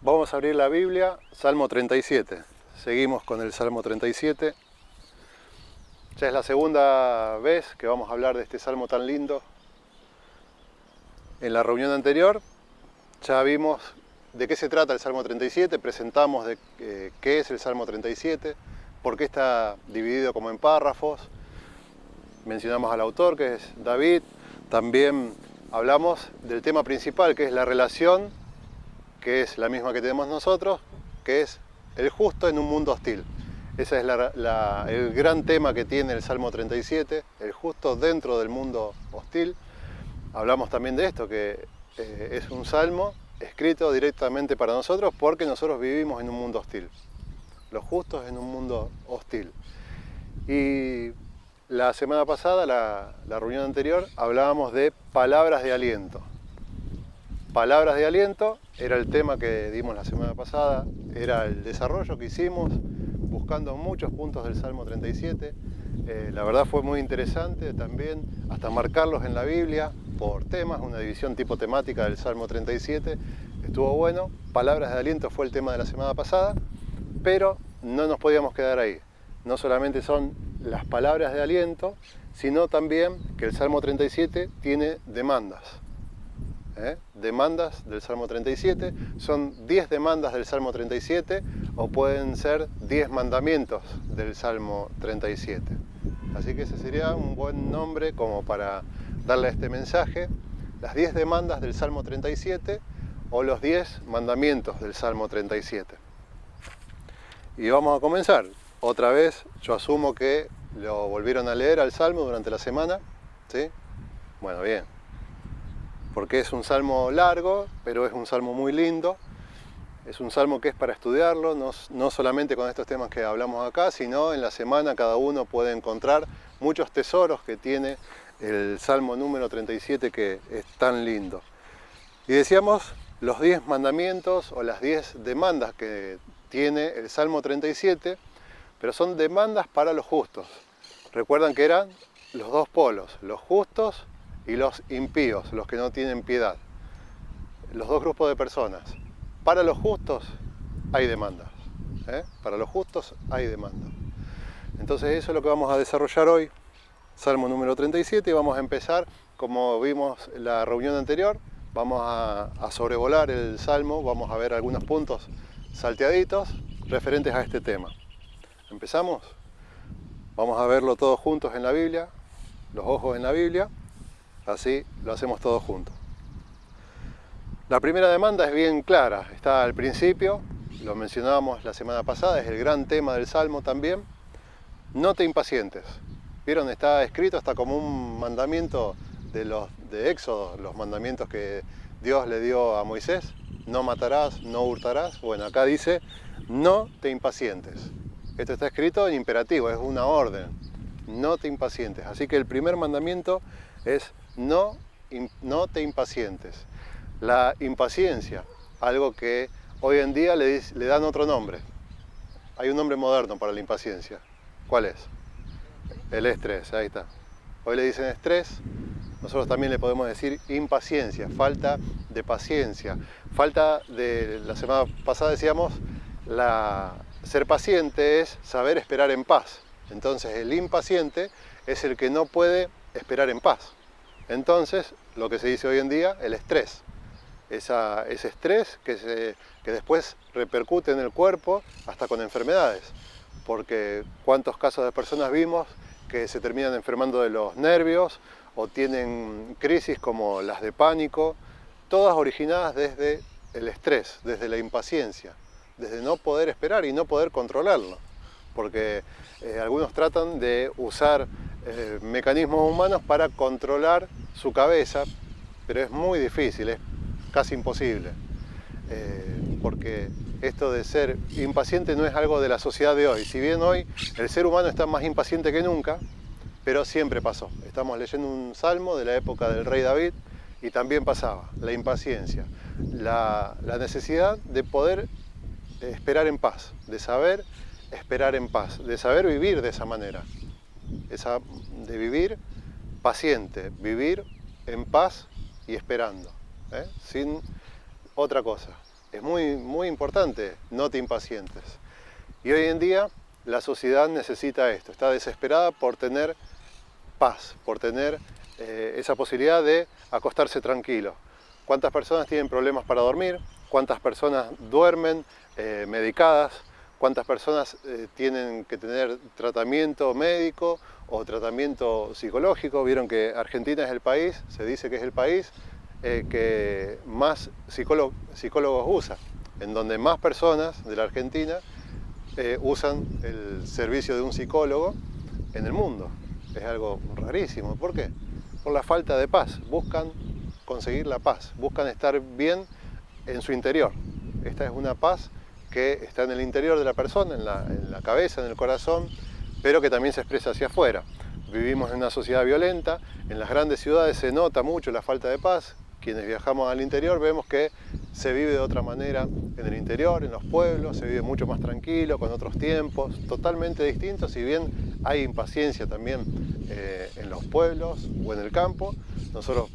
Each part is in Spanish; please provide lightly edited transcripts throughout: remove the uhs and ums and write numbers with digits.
Vamos a abrir la Biblia, Salmo 37. Seguimos con el Salmo 37. Ya es la segunda vez que vamos a hablar de este Salmo tan lindo. En la reunión anterior ya vimos de qué se trata el Salmo 37, presentamos qué es el Salmo 37, por qué está dividido como en párrafos. Mencionamos al autor, que es David. También hablamos del tema principal, que es la relación, que es la misma que tenemos nosotros, que es el justo en un mundo hostil. Ese es el gran tema que tiene el Salmo 37, el justo dentro del mundo hostil. Hablamos también de esto, que es un salmo escrito directamente para nosotros porque nosotros vivimos en un mundo hostil. Los justos en un mundo hostil. Y la semana pasada, la reunión anterior, hablábamos de palabras de aliento. Palabras de aliento era el tema que dimos la semana pasada, era el desarrollo que hicimos buscando muchos puntos del Salmo 37. La verdad fue muy interesante también, hasta marcarlos en la Biblia por temas, una división tipo temática del Salmo 37. Estuvo bueno. Palabras de aliento fue el tema de la semana pasada, pero no nos podíamos quedar ahí. No solamente son las palabras de aliento, sino también que el Salmo 37 tiene demandas. Demandas del Salmo 37, son 10 demandas del Salmo 37 o pueden ser 10 mandamientos del Salmo 37. Así que ese sería un buen nombre como para darle a este mensaje, las 10 demandas del Salmo 37 o los 10 mandamientos del Salmo 37. Y vamos a comenzar. Otra vez, yo asumo que lo volvieron a leer al Salmo durante la semana, ¿sí? Bueno, bien. Porque es un salmo largo, pero es un salmo muy lindo. Es un salmo que es para estudiarlo, no solamente con estos temas que hablamos acá, sino en la semana cada uno puede encontrar muchos tesoros que tiene el salmo número 37, que es tan lindo. Y decíamos los 10 mandamientos o las 10 demandas que tiene el Salmo 37, pero son demandas para los justos. Recuerdan que eran los dos polos, los justos y los impíos, los que no tienen piedad. Los dos grupos de personas. Para los justos hay demandas. Para los justos hay demandas. Entonces eso es lo que vamos a desarrollar hoy. Salmo número 37, y vamos a empezar, como vimos en la reunión anterior, vamos a sobrevolar el Salmo, vamos a ver algunos puntos salteaditos referentes a este tema. ¿Empezamos? Vamos a verlo todos juntos en la Biblia, los ojos en la Biblia. Así lo hacemos todos juntos. La primera demanda es bien clara, está al principio, lo mencionábamos la semana pasada, es el gran tema del Salmo también. No te impacientes. ¿Vieron? Está escrito hasta como un mandamiento de Éxodo, los mandamientos que Dios le dio a Moisés. No matarás, no hurtarás. Bueno, acá dice, no te impacientes. Esto está escrito en imperativo, es una orden. No te impacientes. Así que el primer mandamiento es no te impacientes. La impaciencia, algo que hoy en día le dan otro nombre. Hay un nombre moderno para la impaciencia. ¿Cuál es? El estrés, ahí está. Hoy le dicen estrés, nosotros también le podemos decir impaciencia, falta de paciencia. La semana pasada decíamos, ser paciente es saber esperar en paz. Entonces el impaciente es el que no puede esperar en paz. Entonces, lo que se dice hoy en día, el estrés. Ese estrés que después repercute en el cuerpo hasta con enfermedades. Porque cuántos casos de personas vimos que se terminan enfermando de los nervios o tienen crisis como las de pánico, todas originadas desde el estrés, desde la impaciencia, desde no poder esperar y no poder controlarlo. Porque algunos tratan de usar mecanismos humanos para controlar su cabeza, pero es muy difícil, es casi imposible, porque esto de ser impaciente no es algo de la sociedad de hoy. Si bien hoy el ser humano está más impaciente que nunca, pero siempre pasó. Estamos leyendo un salmo de la época del rey David y también pasaba la impaciencia, la necesidad de poder esperar en paz, de saber esperar en paz, de saber vivir de esa manera, de vivir paciente, vivir en paz y esperando, sin otra cosa. Es muy importante, no te impacientes. Y hoy en día la sociedad necesita esto, está desesperada por tener paz, por tener esa posibilidad de acostarse tranquilo. ¿Cuántas personas tienen problemas para dormir? ¿Cuántas personas duermen medicadas? ¿Cuántas personas tienen que tener tratamiento médico o tratamiento psicológico? Vieron que Argentina es el país, se dice que es el país que más psicólogos usa, en donde más personas de la Argentina usan el servicio de un psicólogo en el mundo. Es algo rarísimo. ¿Por qué? Por la falta de paz. Buscan conseguir la paz, buscan estar bien en su interior. Esta es una paz que está en el interior de la persona, en la cabeza, en el corazón, pero que también se expresa hacia afuera. Vivimos en una sociedad violenta, en las grandes ciudades se nota mucho la falta de paz. Quienes viajamos al interior vemos que se vive de otra manera en el interior, en los pueblos, se vive mucho más tranquilo, con otros tiempos, totalmente distintos, si bien hay impaciencia también en los pueblos o en el campo. Nosotros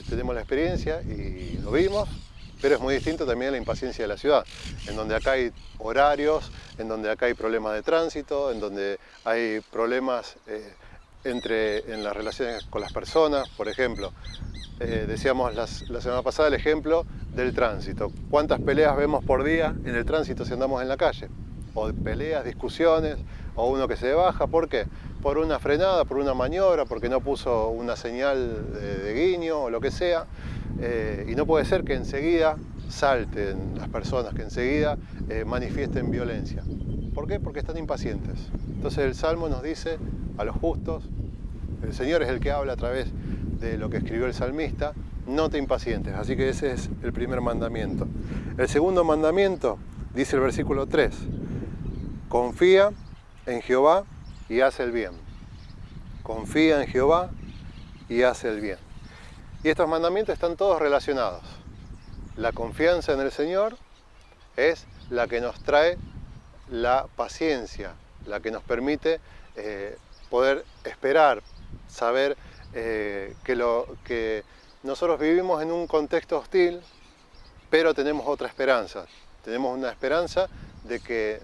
tenemos la experiencia y lo vimos, pero es muy distinto también la impaciencia de la ciudad, en donde acá hay horarios, en donde acá hay problemas de tránsito, en donde hay problemas en las relaciones con las personas. Por ejemplo, decíamos la semana pasada el ejemplo del tránsito. ¿Cuántas peleas vemos por día en el tránsito si andamos en la calle? O peleas, discusiones, o uno que se baja. ¿Por qué? Por una frenada, por una maniobra, porque no puso una señal de guiño o lo que sea. Y no puede ser que enseguida salten las personas, que enseguida manifiesten violencia. ¿Por qué? Porque están impacientes. Entonces el Salmo nos dice a los justos, el Señor es el que habla a través de lo que escribió el salmista, no te impacientes. Así que ese es el primer mandamiento. El segundo mandamiento, dice el versículo 3, confía en Jehová y haz el bien. Confía en Jehová y haz el bien. Y estos mandamientos están todos relacionados. La confianza en el Señor es la que nos trae la paciencia, la que nos permite poder esperar, saber que nosotros vivimos en un contexto hostil, pero tenemos otra esperanza. Tenemos una esperanza de que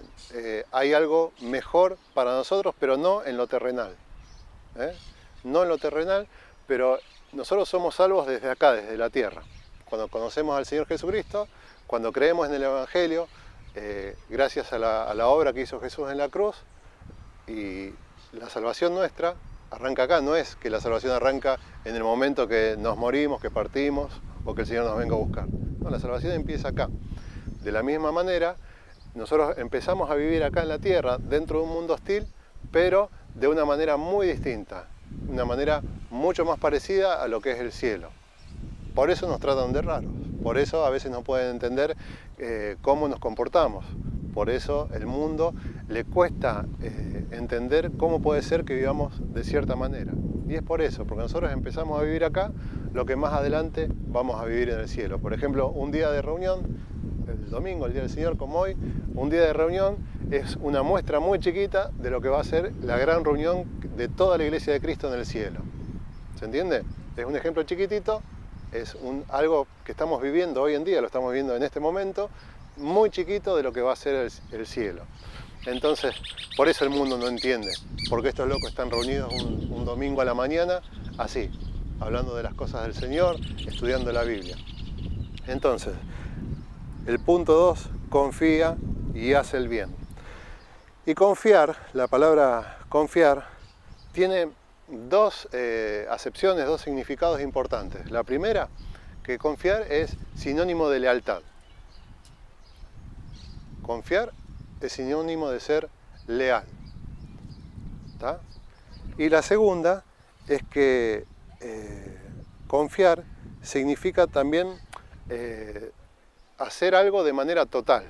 hay algo mejor para nosotros, pero no en lo terrenal. No en lo terrenal, pero nosotros somos salvos desde acá, desde la tierra. Cuando conocemos al Señor Jesucristo, cuando creemos en el Evangelio, gracias a la obra que hizo Jesús en la cruz, y la salvación nuestra arranca acá. No es que la salvación arranca en el momento que nos morimos, que partimos o que el Señor nos venga a buscar. No, la salvación empieza acá. De la misma manera, nosotros empezamos a vivir acá en la tierra, dentro de un mundo hostil, pero de una manera muy distinta, una manera mucho más parecida a lo que es el cielo. Por eso nos tratan de raros, por eso a veces no pueden entender cómo nos comportamos. Por eso el mundo le cuesta entender cómo puede ser que vivamos de cierta manera. Y es por eso, porque nosotros empezamos a vivir acá lo que más adelante vamos a vivir en el cielo. Por ejemplo, un día de reunión, el domingo, el Día del Señor, como hoy, un día de reunión es una muestra muy chiquita de lo que va a ser la gran reunión de toda la Iglesia de Cristo en el cielo. ¿Se entiende? Es un ejemplo chiquitito, es algo que estamos viviendo hoy en día, lo estamos viviendo en este momento, muy chiquito de lo que va a ser el cielo. Entonces, por eso el mundo no entiende, porque estos locos están reunidos un domingo a la mañana, así, hablando de las cosas del Señor, estudiando la Biblia. Entonces, el punto 2, confía y haz el bien. Y confiar, la palabra confiar, tiene dos acepciones, dos significados importantes. La primera, que confiar es sinónimo de lealtad. Confiar es sinónimo de ser leal. ¿Tá? Y la segunda es que confiar significa también hacer algo de manera total.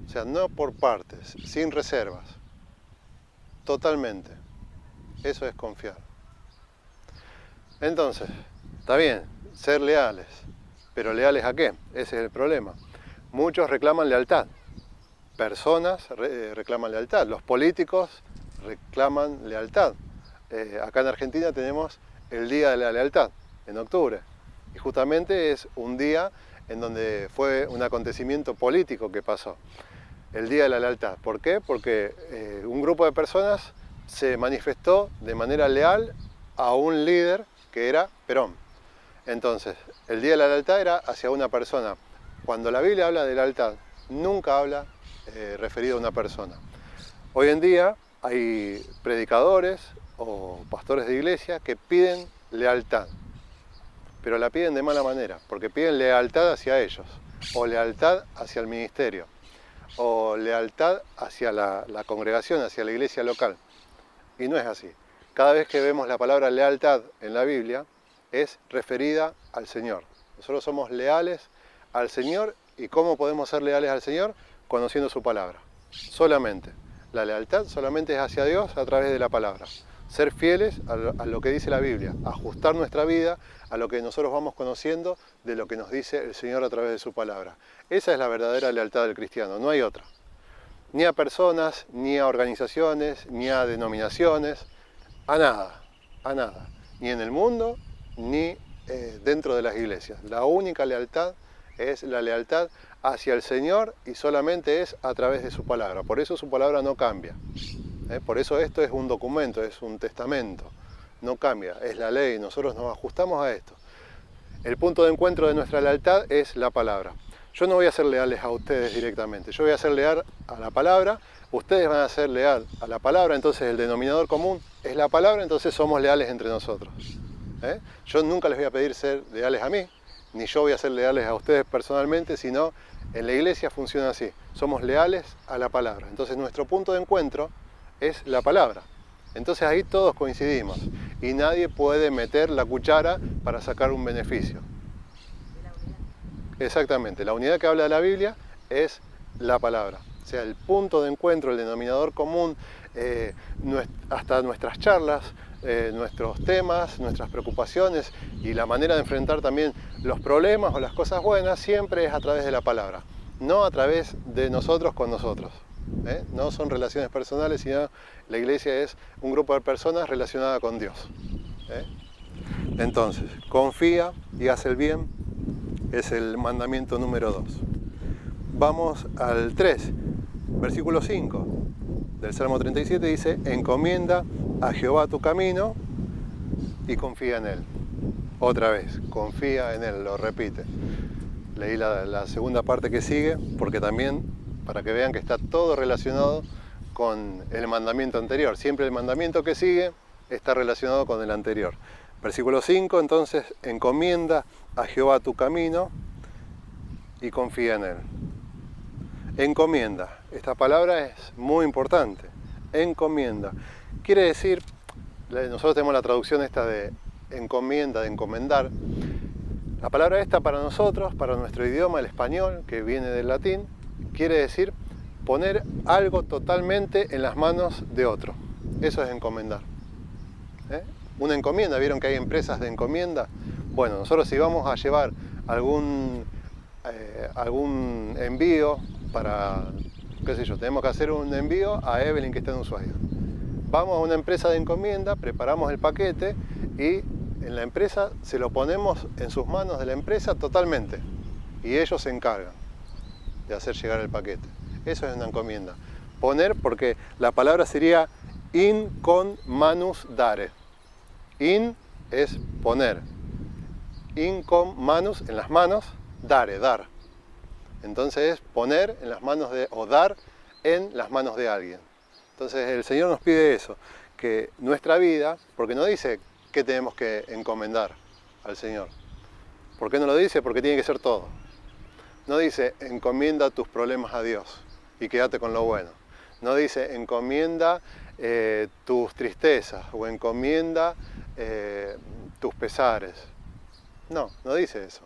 O sea, no por partes, sin reservas. Totalmente. Eso es confiar. Entonces, está bien, ser leales. ¿Pero leales a qué? Ese es el problema. Muchos reclaman lealtad. Personas reclaman lealtad. Los políticos reclaman lealtad. Acá en Argentina tenemos el Día de la Lealtad, en octubre. Y justamente es un día en donde fue un acontecimiento político que pasó, el Día de la Lealtad. ¿Por qué? Porque un grupo de personas se manifestó de manera leal a un líder que era Perón. Entonces, el Día de la Lealtad era hacia una persona. Cuando la Biblia habla de lealtad, nunca habla referido a una persona. Hoy en día hay predicadores o pastores de iglesia que piden lealtad, pero la piden de mala manera, porque piden lealtad hacia ellos, o lealtad hacia el ministerio, o lealtad hacia la congregación, hacia la iglesia local. Y no es así. Cada vez que vemos la palabra lealtad en la Biblia, es referida al Señor. Nosotros somos leales al Señor. ¿Y cómo podemos ser leales al Señor? Conociendo su palabra. Solamente. La lealtad solamente es hacia Dios a través de la palabra. Ser fieles a lo que dice la Biblia. Ajustar nuestra vida a lo que nosotros vamos conociendo de lo que nos dice el Señor a través de su palabra. Esa es la verdadera lealtad del cristiano, no hay otra. Ni a personas, ni a organizaciones, ni a denominaciones, a nada. Ni en el mundo, ni dentro de las iglesias. La única lealtad es la lealtad hacia el Señor y solamente es a través de su palabra. Por eso su palabra no cambia. Por eso esto es un documento, es un testamento. No cambia, es la ley, nosotros nos ajustamos a esto. El punto de encuentro de nuestra lealtad es la palabra. Yo no voy a ser leales a ustedes directamente, yo voy a ser leal a la palabra, ustedes van a ser leal a la palabra, entonces el denominador común es la palabra, entonces somos leales entre nosotros. Yo nunca les voy a pedir ser leales a mí, ni yo voy a ser leales a ustedes personalmente, sino en la iglesia funciona así, somos leales a la palabra. Entonces nuestro punto de encuentro es la palabra. Entonces ahí todos coincidimos y nadie puede meter la cuchara para sacar un beneficio. Exactamente, la unidad que habla de la Biblia es la palabra. O sea, el punto de encuentro, el denominador común, hasta nuestras charlas, nuestros temas, nuestras preocupaciones y la manera de enfrentar también los problemas o las cosas buenas siempre es a través de la palabra, no a través de nosotros con nosotros. No son relaciones personales, sino la iglesia es un grupo de personas relacionadas con Dios. Entonces, confía y haz el bien, es el mandamiento número 2. Vamos al 3, versículo 5 del Salmo 37, dice: encomienda a Jehová tu camino y confía en Él. Otra vez, confía en Él, lo repite. Leí la segunda parte que sigue, porque también, para que vean que está todo relacionado con el mandamiento anterior. Siempre el mandamiento que sigue está relacionado con el anterior. Versículo 5, entonces, encomienda a Jehová tu camino y confía en Él. Encomienda. Esta palabra es muy importante. Encomienda. Quiere decir, nosotros tenemos la traducción esta de encomienda, de encomendar. La palabra esta para nosotros, para nuestro idioma, el español, que viene del latín, quiere decir poner algo totalmente en las manos de otro. Eso es encomendar. Una encomienda, ¿vieron que hay empresas de encomienda? Bueno, nosotros si vamos a llevar algún envío para, qué sé yo, tenemos que hacer un envío a Evelyn que está en Ushuaia. Vamos a una empresa de encomienda, preparamos el paquete y en la empresa se lo ponemos en sus manos de la empresa totalmente. Y ellos se encargan de hacer llegar el paquete. Eso es una encomienda. Poner, porque la palabra sería in con manus dare. In es poner. In con manus, en las manos, dare, dar. Entonces es poner en las manos de, o dar en las manos de alguien. Entonces el Señor nos pide eso, que nuestra vida, porque no dice qué tenemos que encomendar al Señor. ¿Por qué no lo dice? Porque tiene que ser todo. No dice encomienda tus problemas a Dios y quédate con lo bueno. No dice encomienda tus tristezas o encomienda tus pesares. No, no dice eso.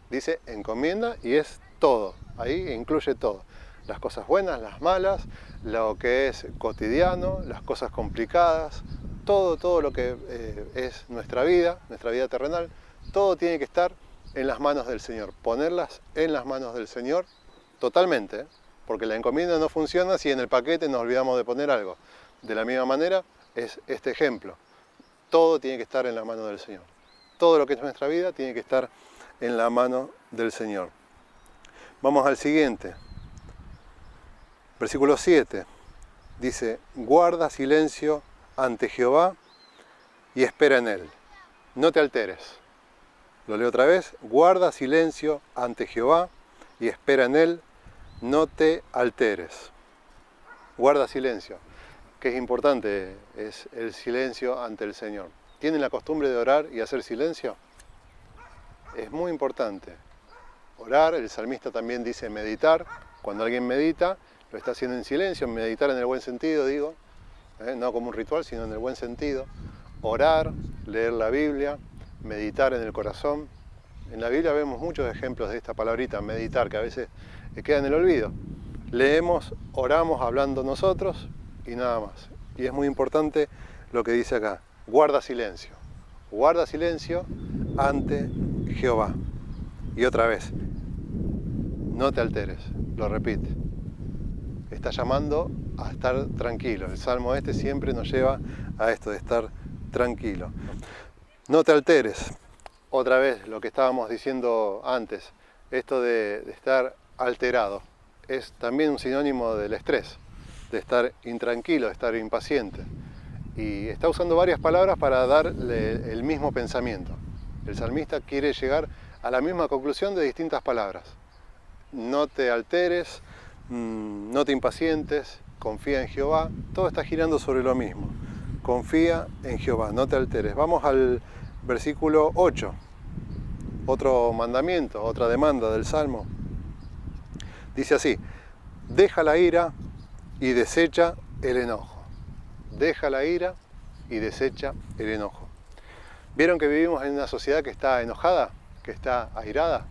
Dice encomienda y es todo. Ahí incluye todo. Las cosas buenas, las malas, lo que es cotidiano, las cosas complicadas, todo lo que es nuestra vida terrenal, todo tiene que estar en las manos del Señor. Ponerlas en las manos del Señor totalmente, porque la encomienda no funciona si en el paquete nos olvidamos de poner algo. De la misma manera es este ejemplo. Todo tiene que estar en la mano del Señor. Todo lo que es nuestra vida tiene que estar en la mano del Señor. Vamos al siguiente. Versículo 7. Dice, guarda silencio ante Jehová y espera en Él. No te alteres. Lo leo otra vez. Guarda silencio ante Jehová y espera en Él. No te alteres. Guarda silencio. Que es importante, es el silencio ante el Señor. ¿Tienen la costumbre de orar y hacer silencio? Es muy importante. Orar, el salmista también dice meditar. Cuando alguien medita, lo está haciendo en silencio, meditar en el buen sentido, digo, no como un ritual, sino en el buen sentido. Orar, leer la Biblia, meditar en el corazón. En la Biblia vemos muchos ejemplos de esta palabrita, meditar, que a veces queda en el olvido. Leemos, oramos hablando nosotros y nada más. Y es muy importante lo que dice acá, guarda silencio ante Jehová. Y otra vez, no te alteres, lo repite. Está llamando a estar tranquilo. El Salmo este siempre nos lleva a esto de estar tranquilo. No te alteres. Otra vez lo que estábamos diciendo antes, esto de estar alterado, es también un sinónimo del estrés, de estar intranquilo, de estar impaciente. Y está usando varias palabras para darle el mismo pensamiento. El salmista quiere llegar a la misma conclusión de distintas palabras. No te alteres, no te impacientes, confía en Jehová. Todo está girando sobre lo mismo. Confía en Jehová, no te alteres. Vamos al versículo 8. Otro mandamiento, otra demanda del Salmo. Dice así, deja la ira y desecha el enojo. Deja la ira y desecha el enojo. ¿Vieron que vivimos en una sociedad que está enojada, que está airada?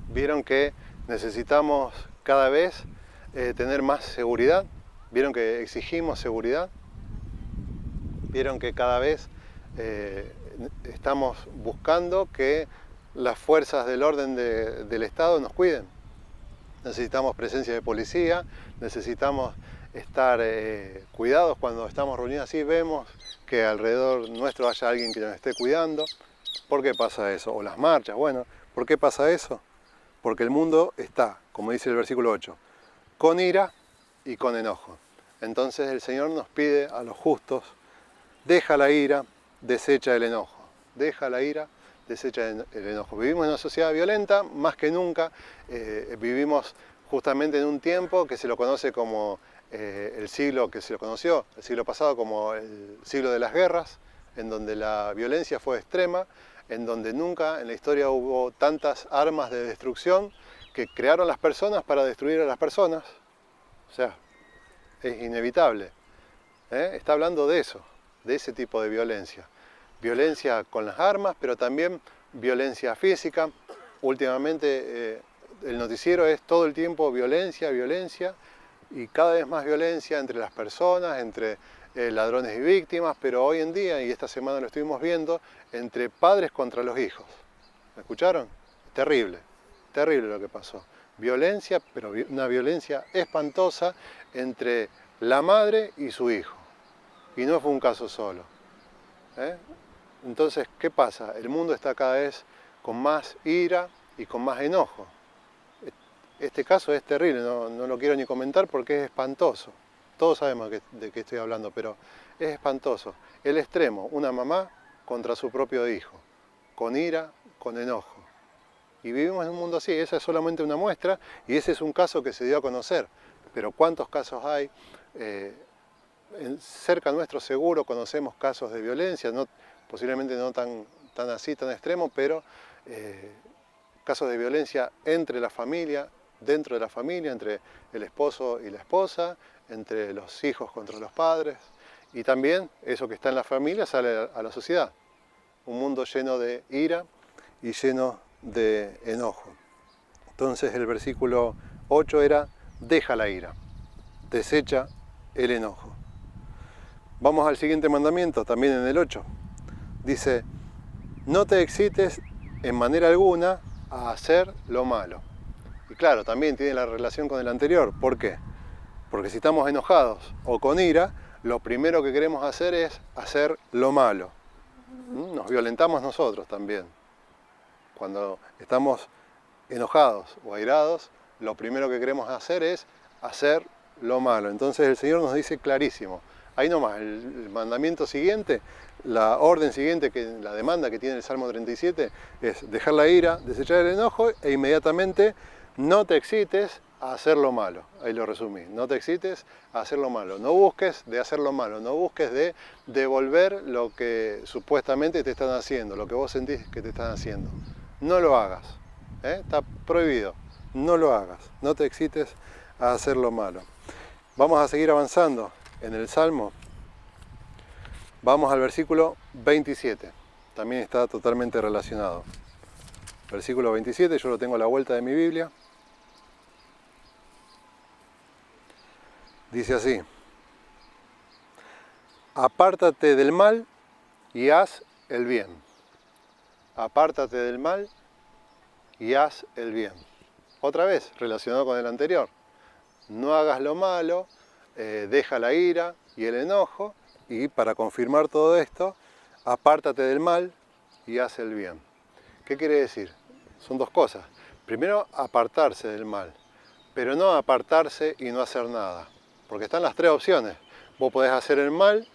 ¿Vieron que necesitamos cada vez tener más seguridad? ¿Vieron que exigimos seguridad? ¿Vieron que cada vez estamos buscando que las fuerzas del orden del Estado nos cuiden? Necesitamos presencia de policía, necesitamos estar cuidados cuando estamos reunidos así, vemos que alrededor nuestro haya alguien que nos esté cuidando. ¿Por qué pasa eso? O las marchas, bueno, ¿por qué pasa eso? Porque el mundo está, como dice el versículo 8, con ira y con enojo. Entonces el Señor nos pide a los justos, deja la ira, desecha el enojo. Deja la ira, desecha el enojo. Vivimos en una sociedad violenta, más que nunca. Vivimos justamente en un tiempo que se lo conoce como el siglo que se lo conoció, el siglo pasado como el siglo de las guerras, en donde la violencia fue extrema, en donde nunca en la historia hubo tantas armas de destrucción que crearon las personas para destruir a las personas. O sea, es inevitable. Está hablando de eso, de ese tipo de violencia. Violencia con las armas, pero también violencia física. Últimamente el noticiero es todo el tiempo violencia, violencia, y cada vez más violencia entre las personas, entre ladrones y víctimas, pero hoy en día, y esta semana lo estuvimos viendo, entre padres contra los hijos. ¿Me escucharon? Terrible, terrible lo que pasó. Violencia, pero una violencia espantosa entre la madre y su hijo. Y no fue un caso solo. Entonces, ¿qué pasa? El mundo está cada vez con más ira y con más enojo. Este caso es terrible, no lo quiero ni comentar porque es espantoso. Todos sabemos de qué estoy hablando, pero es espantoso. El extremo, una mamá contra su propio hijo, con ira, con enojo. Y vivimos en un mundo así, esa es solamente una muestra y ese es un caso que se dio a conocer. Pero ¿cuántos casos hay? Cerca nuestro seguro conocemos casos de violencia, posiblemente no tan así, tan extremo, pero casos de violencia entre la familia, dentro de la familia, entre el esposo y la esposa, entre los hijos contra los padres, y también eso que está en la familia sale a la sociedad. Un mundo lleno de ira y lleno de enojo. Entonces el versículo 8 era, deja la ira, desecha el enojo. Vamos al siguiente mandamiento, también en el 8. Dice, no te excites en manera alguna a hacer lo malo. Y claro, también tiene la relación con el anterior. ¿Por qué? Porque si estamos enojados o con ira, lo primero que queremos hacer es hacer lo malo. Nos violentamos nosotros también. Cuando estamos enojados o airados, lo primero que queremos hacer es hacer lo malo. Entonces el Señor nos dice clarísimo, ahí nomás, el mandamiento siguiente, la orden siguiente, la demanda que tiene el Salmo 37 es dejar la ira, desechar el enojo e inmediatamente no te excites a hacer lo malo. Ahí lo resumí, no te excites a hacer lo malo. No busques de hacer lo malo, no busques de devolver lo que supuestamente te están haciendo, lo que vos sentís que te están haciendo. No lo hagas, está prohibido, no lo hagas, no te excites a hacer lo malo. Vamos a seguir avanzando en el Salmo. Vamos al versículo 27, también está totalmente relacionado. Versículo 27, yo lo tengo a la vuelta de mi Biblia. Dice así: apártate del mal y haz el bien. Apártate del mal y haz el bien. Otra vez, relacionado con el anterior. No hagas lo malo, deja la ira y el enojo, y para confirmar todo esto, apártate del mal y haz el bien. ¿Qué quiere decir? Son dos cosas. Primero, apartarse del mal, pero no apartarse y no hacer nada. Porque están las tres opciones. Vos podés hacer el mal,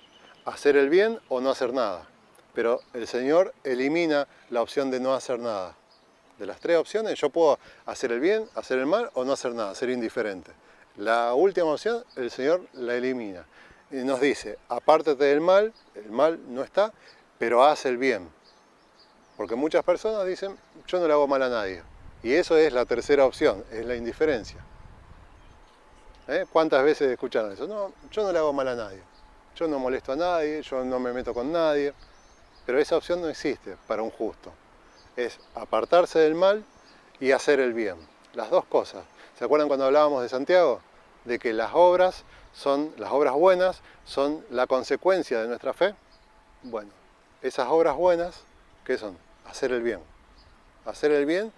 hacer el bien o no hacer nada. Pero el Señor elimina la opción de no hacer nada. De las tres opciones, yo puedo hacer el bien, hacer el mal o no hacer nada, ser indiferente. La última opción, el Señor la elimina. Y nos dice, apártate del mal, el mal no está, pero haz el bien. Porque muchas personas dicen, yo no le hago mal a nadie. Y eso es la tercera opción, es la indiferencia. ¿Cuántas veces escucharon eso? No, yo no le hago mal a nadie. Yo no molesto a nadie, yo no me meto con nadie. Pero esa opción no existe para un justo. Es apartarse del mal y hacer el bien. Las dos cosas. ¿Se acuerdan cuando hablábamos de Santiago? De que las obras buenas son la consecuencia de nuestra fe. Bueno, esas obras buenas, ¿qué son? Hacer el bien. Hacer el bien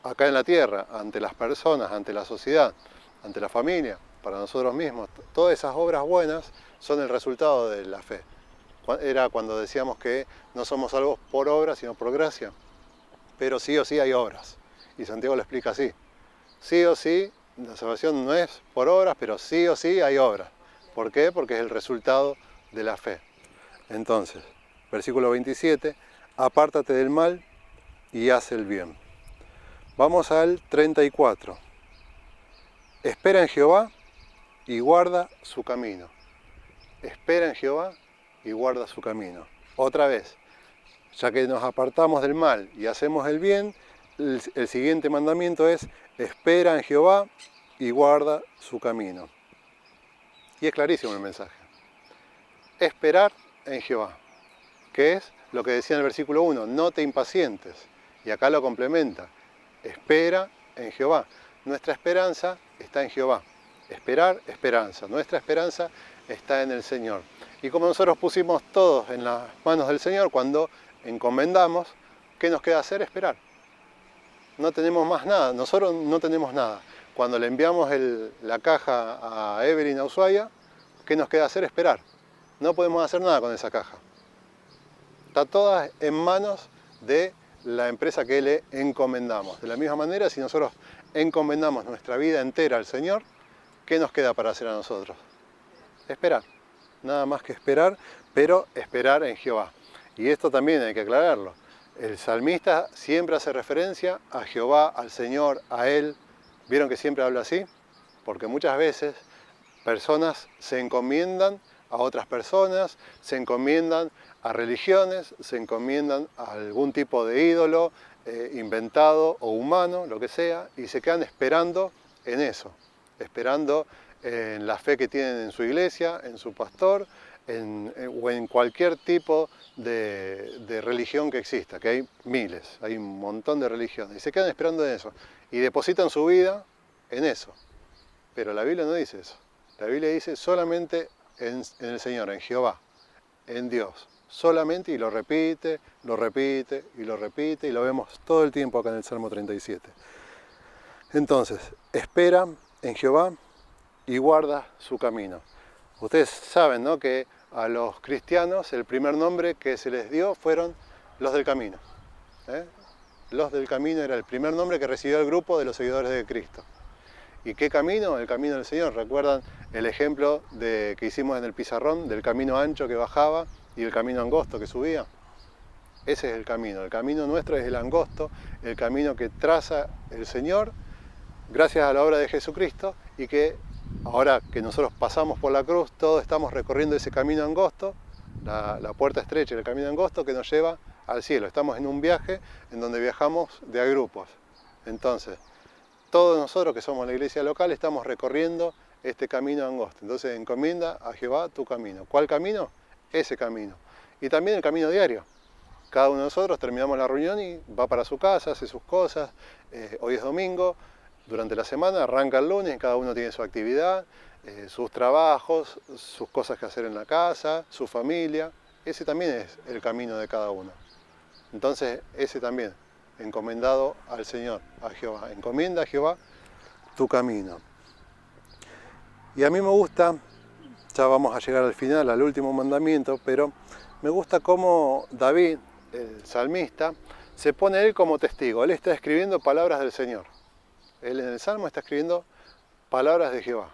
acá en la tierra, ante las personas, ante la sociedad, ante la familia, para nosotros mismos. Todas esas obras buenas son el resultado de la fe. Era cuando decíamos que no somos salvos por obras, sino por gracia. Pero sí o sí hay obras. Y Santiago lo explica así. Sí o sí, la salvación no es por obras, pero sí o sí hay obras. ¿Por qué? Porque es el resultado de la fe. Entonces, versículo 27, apártate del mal y haz el bien. Vamos al 34. Espera en Jehová y guarda su camino. Espera en Jehová y guarda su camino. Otra vez, ya que nos apartamos del mal y hacemos el bien, el siguiente mandamiento es, espera en Jehová y guarda su camino. Y es clarísimo el mensaje. Esperar en Jehová, que es lo que decía en el versículo 1, no te impacientes. Y acá lo complementa, espera en Jehová. Nuestra esperanza está en Jehová. Esperar, esperanza. Nuestra esperanza está en el Señor. Y como nosotros pusimos todos en las manos del Señor, cuando encomendamos, ¿qué nos queda hacer? Esperar. No tenemos más nada, nosotros no tenemos nada. Cuando le enviamos la caja a Evelyn a Ushuaia, ¿qué nos queda hacer? Esperar. No podemos hacer nada con esa caja. Está toda en manos de la empresa que le encomendamos. De la misma manera, si nosotros encomendamos nuestra vida entera al Señor, ¿qué nos queda para hacer a nosotros? Esperar. Nada más que esperar, pero esperar en Jehová. Y esto también hay que aclararlo. El salmista siempre hace referencia a Jehová, al Señor, a Él. ¿Vieron que siempre habla así? Porque muchas veces personas se encomiendan a otras personas, se encomiendan a religiones, se encomiendan a algún tipo de ídolo inventado o humano, lo que sea, y se quedan esperando en eso, esperando en la fe que tienen en su iglesia, en su pastor, o en cualquier tipo de religión que exista, que hay miles, hay un montón de religiones, y se quedan esperando en eso, y depositan su vida en eso. Pero la Biblia no dice eso. La Biblia dice solamente en el Señor, en Jehová, en Dios. Solamente, y lo repite, lo repite, y lo repite, y lo vemos todo el tiempo acá en el Salmo 37. Entonces, espera en Jehová y guarda su camino. Ustedes saben, ¿no?, que a los cristianos el primer nombre que se les dio fueron los del camino. Los del Camino era el primer nombre que recibió el grupo de los seguidores de Cristo. ¿Y qué camino? El camino del Señor. ¿Recuerdan el ejemplo que hicimos en el pizarrón del camino ancho que bajaba y el camino angosto que subía? Ese es el camino. El camino nuestro es el angosto, el camino que traza el Señor gracias a la obra de Jesucristo, y que ahora que nosotros pasamos por la cruz, todos estamos recorriendo ese camino angosto, la puerta estrecha del camino angosto que nos lleva al cielo. Estamos en un viaje en donde viajamos de a grupos. Entonces, todos nosotros que somos la iglesia local estamos recorriendo este camino angosto. Entonces, encomienda a Jehová tu camino. ¿Cuál camino? Ese camino. Y también el camino diario. Cada uno de nosotros terminamos la reunión y va para su casa, hace sus cosas. Hoy es domingo, durante la semana arranca el lunes, cada uno tiene su actividad, sus trabajos, sus cosas que hacer en la casa, su familia. Ese también es el camino de cada uno. Entonces, ese también, encomendado al Señor, a Jehová. Encomienda a Jehová tu camino. Y a mí me gusta, ya vamos a llegar al final, al último mandamiento, pero me gusta cómo David, el salmista, se pone él como testigo. Él está escribiendo palabras del Señor. Él en el Salmo está escribiendo palabras de Jehová.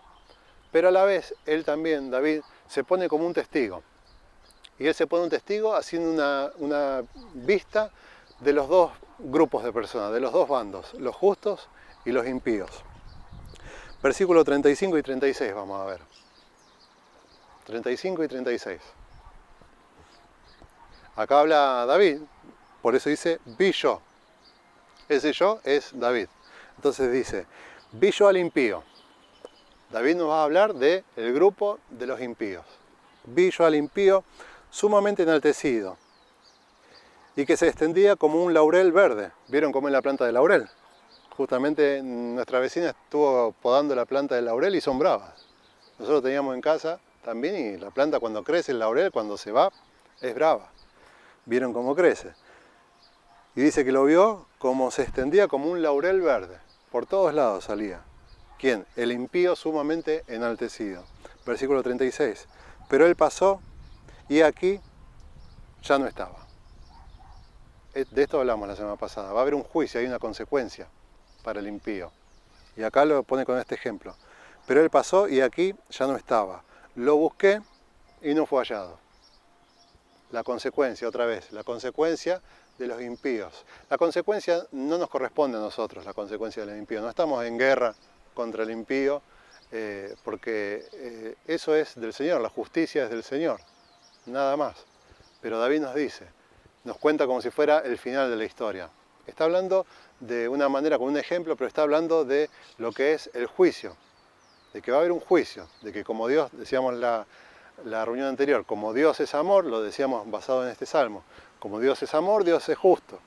Pero a la vez, él también, David, se pone como un testigo. Y él se pone un testigo haciendo una vista de los dos grupos de personas, de los dos bandos, los justos y los impíos. Versículos 35 y 36 vamos a ver. 35 y 36. Acá habla David, por eso dice, vi yo. Ese yo es David. Entonces dice, vi yo al impío. David nos va a hablar del grupo de los impíos. Vi yo al impío sumamente enaltecido y que se extendía como un laurel verde. ¿Vieron cómo es la planta de laurel? Justamente nuestra vecina estuvo podando la planta de laurel y son bravas. Nosotros teníamos en casa también, y la planta cuando crece, el laurel cuando se va, es brava. ¿Vieron cómo crece? Y dice que lo vio como se extendía como un laurel verde. Por todos lados salía. ¿Quién? El impío sumamente enaltecido. Versículo 36. Pero él pasó y aquí ya no estaba. De esto hablamos la semana pasada. Va a haber un juicio, hay una consecuencia para el impío. Y acá lo pone con este ejemplo. Pero él pasó y aquí ya no estaba. Lo busqué y no fue hallado. La consecuencia, otra vez, la consecuencia de los impíos. La consecuencia no nos corresponde a nosotros, la consecuencia del impío. No estamos en guerra contra el impío, porque eso es del Señor, la justicia es del Señor, nada más. Pero David nos dice, nos cuenta como si fuera el final de la historia. Está hablando de una manera, con un ejemplo, pero está hablando de lo que es el juicio, de que va a haber un juicio, de que como Dios, decíamos la reunión anterior, como Dios es amor, lo decíamos basado en este salmo, como Dios es amor, Dios es justo.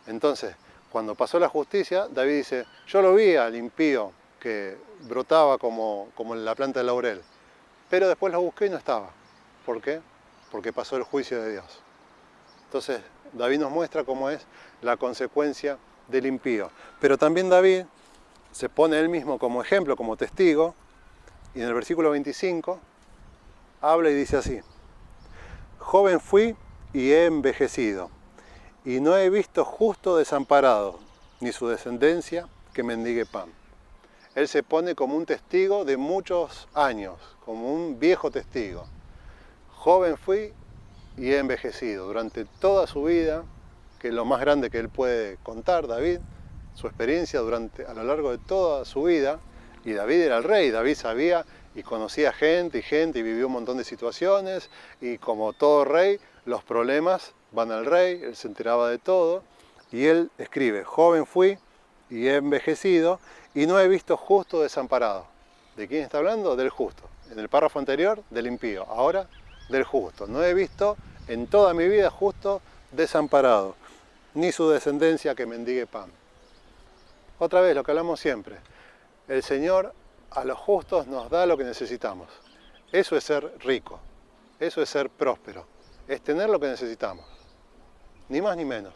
Entonces, cuando pasó la justicia, David dice, yo lo vi al impío que brotaba como la planta de laurel, pero después lo busqué y no estaba. ¿Por qué? Porque pasó el juicio de Dios. Entonces, David nos muestra cómo es la consecuencia del impío. Pero también David se pone él mismo como ejemplo, como testigo, y en el versículo 25 habla y dice así, joven fui y he envejecido, y no he visto justo desamparado, ni su descendencia que mendigue pan. Él se pone como un testigo de muchos años, como un viejo testigo. Joven fui y he envejecido. Durante toda su vida, que es lo más grande que él puede contar, David, su experiencia a lo largo de toda su vida, y David era el rey, David sabía y conocía gente y vivió un montón de situaciones, y como todo rey, los problemas van al rey, él se enteraba de todo, y él escribe, joven fui y he envejecido, y no he visto justo desamparado. ¿De quién está hablando? Del justo. En el párrafo anterior, del impío. Ahora, del justo. No he visto en toda mi vida justo desamparado, ni su descendencia que mendigue pan. Otra vez, lo que hablamos siempre. El Señor a los justos nos da lo que necesitamos. Eso es ser rico. Eso es ser próspero. Es tener lo que necesitamos. Ni más ni menos.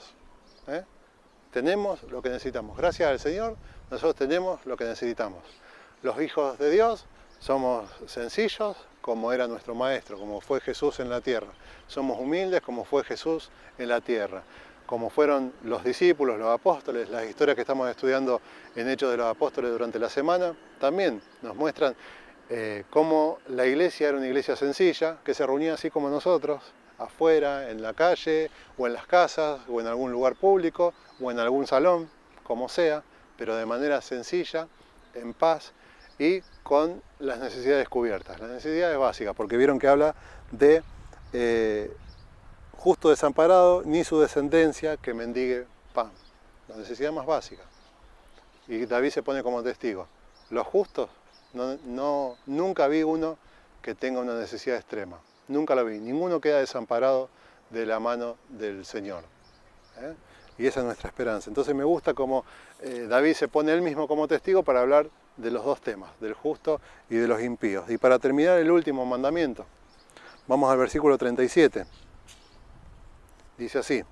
Tenemos lo que necesitamos. Gracias al Señor, nosotros tenemos lo que necesitamos. Los hijos de Dios somos sencillos, como era nuestro Maestro, como fue Jesús en la tierra. Somos humildes, como fue Jesús en la tierra. como fueron los discípulos, los apóstoles, las historias que estamos estudiando en Hechos de los Apóstoles durante la semana, también nos muestran cómo la iglesia era una iglesia sencilla, que se reunía así como nosotros, afuera, en la calle, o en las casas, o en algún lugar público, o en algún salón, como sea, pero de manera sencilla, en paz y con las necesidades cubiertas, las necesidades básicas, porque vieron que habla de justo desamparado, ni su descendencia que mendigue pan, la necesidad más básica. Y David se pone como testigo. Los justos, nunca vi uno que tenga una necesidad extrema, nunca lo vi, ninguno queda desamparado de la mano del Señor. Y esa es nuestra esperanza. Entonces me gusta cómo David se pone él mismo como testigo para hablar de los dos temas, del justo y de los impíos. Y para terminar el último mandamiento, vamos al versículo 37. Dice así: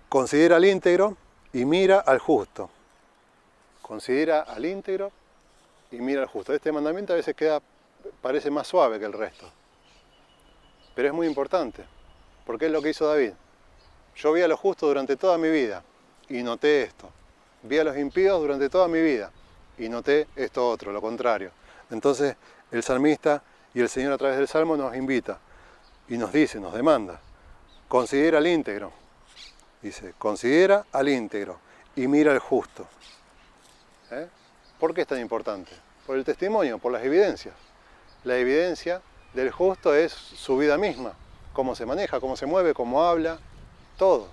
considera al íntegro y mira al justo. Considera al íntegro y mira al justo. Este mandamiento a veces parece más suave que el resto, pero es muy importante, porque es lo que hizo David. Yo vi a los justos durante toda mi vida y noté esto. Vi a los impíos durante toda mi vida y noté esto otro, lo contrario. Entonces el salmista y el Señor a través del Salmo nos invita y nos dice, nos demanda: considera al íntegro. Dice, considera al íntegro y mira al justo. ¿Por qué es tan importante? Por el testimonio, por las evidencias. La evidencia del justo es su vida misma, cómo se maneja, cómo se mueve, cómo habla, todo.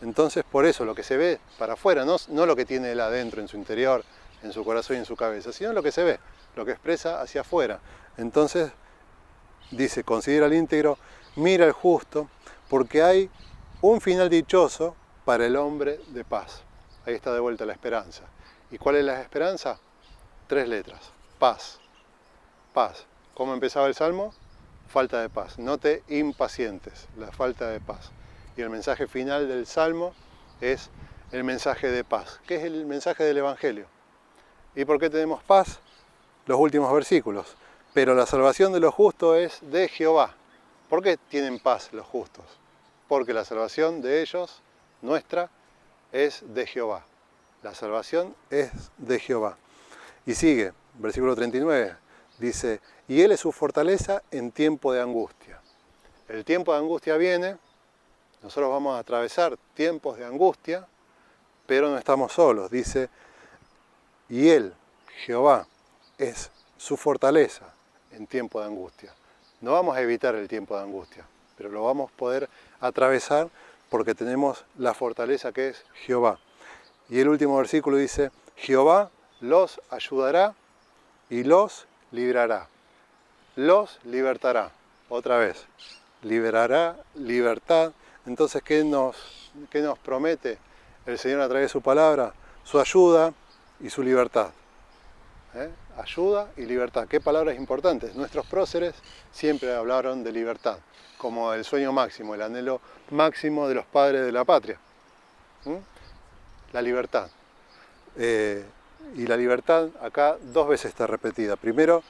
Entonces, por eso lo que se ve para afuera, no lo que tiene él adentro, en su interior, en su corazón y en su cabeza, sino lo que se ve, lo que expresa hacia afuera. Entonces, dice, considera al íntegro, mira al justo, porque hay un final dichoso para el hombre de paz. Ahí está de vuelta la esperanza. ¿Y cuál es la esperanza? 3 letras. Paz. Paz. ¿Cómo empezaba el Salmo? Falta de paz. No te impacientes, la falta de paz. Y el mensaje final del Salmo es el mensaje de paz, que es el mensaje del Evangelio. ¿Y por qué tenemos paz? Los últimos versículos. Pero la salvación de los justos es de Jehová. ¿Por qué tienen paz los justos? Porque la salvación de ellos, nuestra, es de Jehová. La salvación es de Jehová. Y sigue, versículo 39, dice, y Él es su fortaleza en tiempo de angustia. El tiempo de angustia viene, nosotros vamos a atravesar tiempos de angustia, pero no estamos solos. Dice, y Él, Jehová, es su fortaleza en tiempo de angustia. No vamos a evitar el tiempo de angustia, pero lo vamos a poder atravesar porque tenemos la fortaleza que es Jehová. Y el último versículo dice, Jehová los ayudará y los librará. Los libertará. Otra vez, liberará, libertad. Entonces, ¿qué nos promete el Señor a través de su palabra? Su ayuda y su libertad. Ayuda y libertad. ¿Qué palabras importantes? Nuestros próceres siempre hablaron de libertad, como el sueño máximo, el anhelo máximo de los padres de la patria. La libertad. Y la libertad acá 2 veces está repetida. Primero,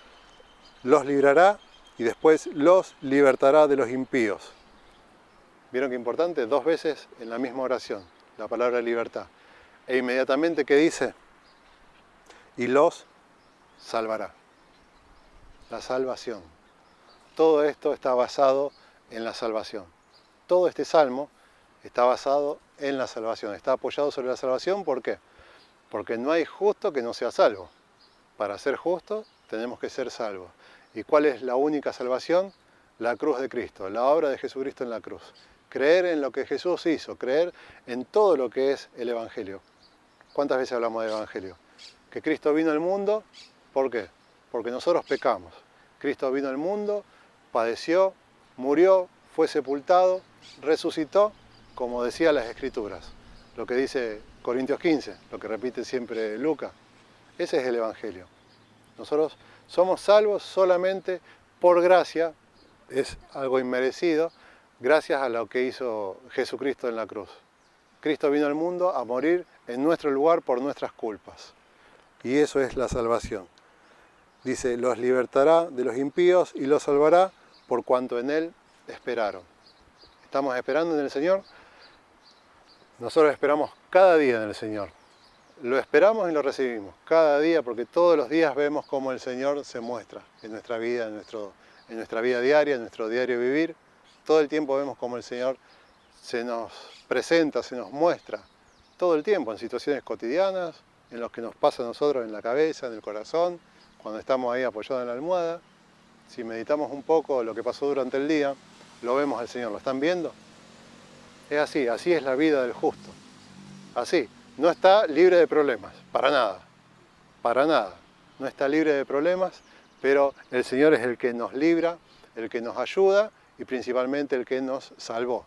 los librará y después los libertará de los impíos. ¿Vieron qué importante? 2 veces en la misma oración, la palabra libertad. E inmediatamente, ¿qué dice? Y los salvará. La salvación. Todo esto está basado en la salvación. Todo este salmo está basado en la salvación. Está apoyado sobre la salvación. ¿Por qué? Porque no hay justo que no sea salvo. Para ser justos tenemos que ser salvos. ¿Y cuál es la única salvación? La cruz de Cristo, la obra de Jesucristo en la cruz. Creer en lo que Jesús hizo, creer en todo lo que es el Evangelio. ¿Cuántas veces hablamos del Evangelio? Que Cristo vino al mundo, ¿por qué? Porque nosotros pecamos. Cristo vino al mundo, padeció, murió, fue sepultado, resucitó, como decía las Escrituras. Lo que dice Corintios 15, lo que repite siempre Lucas. Ese es el Evangelio. Nosotros somos salvos solamente por gracia, es algo inmerecido, gracias a lo que hizo Jesucristo en la cruz. Cristo vino al mundo a morir en nuestro lugar por nuestras culpas. Y eso es la salvación. Dice, los libertará de los impíos y los salvará por cuanto en Él esperaron. ¿Estamos esperando en el Señor? Nosotros esperamos cada día en el Señor. Lo esperamos y lo recibimos cada día, porque todos los días vemos cómo el Señor se muestra en nuestra vida, en nuestra vida diaria, en nuestro diario vivir. Todo el tiempo vemos cómo el Señor se nos presenta, se nos muestra, todo el tiempo, en situaciones cotidianas, en los que nos pasa a nosotros en la cabeza, en el corazón, cuando estamos ahí apoyados en la almohada. Si meditamos un poco lo que pasó durante el día, lo vemos al Señor. ¿Lo están viendo? Es así, así es la vida del justo. Así. No está libre de problemas, para nada, para nada. No está libre de problemas, pero el Señor es el que nos libra, el que nos ayuda y principalmente el que nos salvó.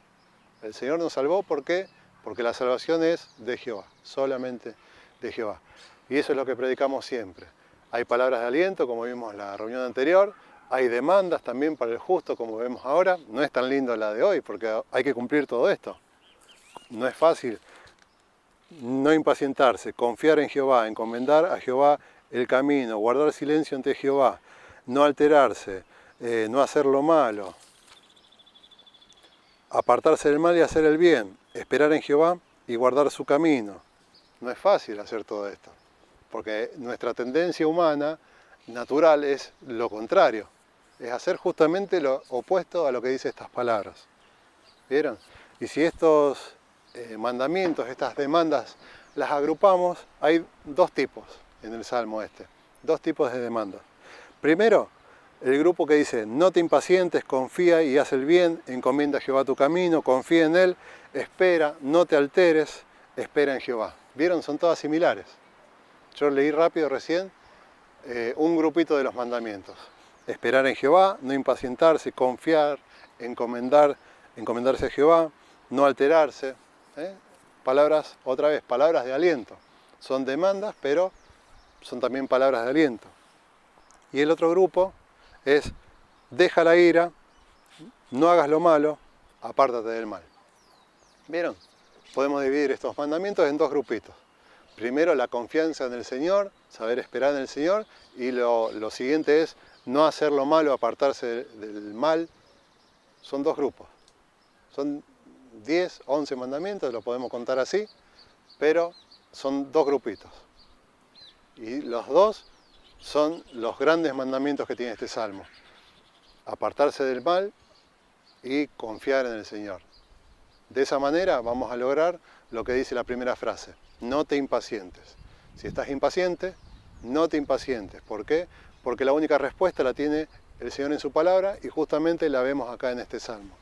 El Señor nos salvó, ¿por qué? Porque la salvación es de Jehová, solamente de Jehová. Y eso es lo que predicamos siempre. Hay palabras de aliento, como vimos en la reunión anterior, hay demandas también para el justo, como vemos ahora. No es tan lindo la de hoy, porque hay que cumplir todo esto. No es fácil. No impacientarse, confiar en Jehová, encomendar a Jehová el camino, guardar silencio ante Jehová, no alterarse, no hacer lo malo, apartarse del mal y hacer el bien, esperar en Jehová y guardar su camino. No es fácil hacer todo esto, porque nuestra tendencia humana natural es lo contrario, es hacer justamente lo opuesto a lo que dice estas palabras. ¿Vieron? Y si estos mandamientos, estas demandas, las agrupamos, hay dos tipos en el Salmo este, dos tipos de demandas. Primero, el grupo que dice, no te impacientes, confía y haz el bien, encomienda a Jehová tu camino, confía en Él, espera, no te alteres, espera en Jehová. ¿Vieron? Son todas similares. Yo leí rápido recién un grupito de los mandamientos. Esperar en Jehová, no impacientarse, confiar, encomendarse a Jehová, no alterarse. Palabras, otra vez, palabras de aliento. Son demandas, pero son también palabras de aliento. Y el otro grupo es, deja la ira, no hagas lo malo, apártate del mal. ¿Vieron? Podemos dividir estos mandamientos en dos grupitos. Primero, la confianza en el Señor, saber esperar en el Señor, y lo siguiente es no hacer lo malo, apartarse del mal. Son dos grupos. Son 10, 11 mandamientos, lo podemos contar así, pero son dos grupitos. Y los dos son los grandes mandamientos que tiene este Salmo. Apartarse del mal y confiar en el Señor. De esa manera vamos a lograr lo que dice la primera frase, no te impacientes. Si estás impaciente, no te impacientes. ¿Por qué? Porque la única respuesta la tiene el Señor en su palabra y justamente la vemos acá en este Salmo.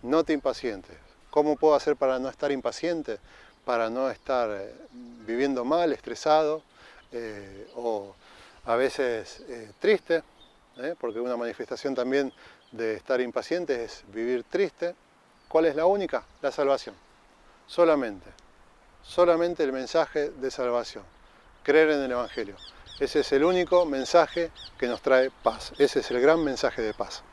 No te impacientes. ¿Cómo puedo hacer para no estar impaciente? Para no estar viviendo mal, estresado o a veces triste, porque una manifestación también de estar impaciente es vivir triste. ¿Cuál es la única? La salvación. Solamente el mensaje de salvación. Creer en el Evangelio. Ese es el único mensaje que nos trae paz. Ese es el gran mensaje de paz.